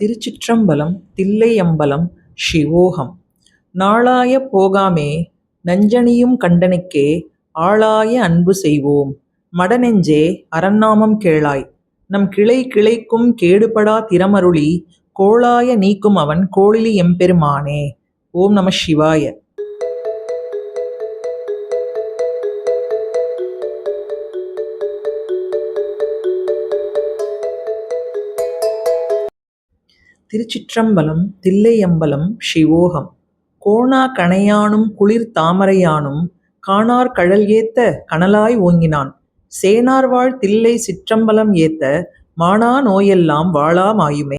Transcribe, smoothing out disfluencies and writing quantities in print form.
திருச்சிற்றம்பலம் தில்லையம்பலம் சிவோகம். நாளாய போகாமே நஞ்சணியும் கண்டனுக்கே ஆளாய அன்பு செய்வோம். மடநெஞ்சே அரண்நாமம் கேளாய். நம் கிளை கிளைக்கும் கேடுபடா திறமருளி கோளாய நீக்கும் அவன் கோளிலி எம்பெருமானே. ஓம் நம சிவாய. திருச்சிற்றம்பலம் தில்லையம்பலம் சிவோகம். கோணா கணையானும் குளிர் தாமரையானும் காணார் கழல் ஏத்த கனலாய் ஓங்கினான். சேனார்வாழ் தில்லை சிற்றம்பலம் ஏத்த மானா நோயெல்லாம் வாளா மாயுமே.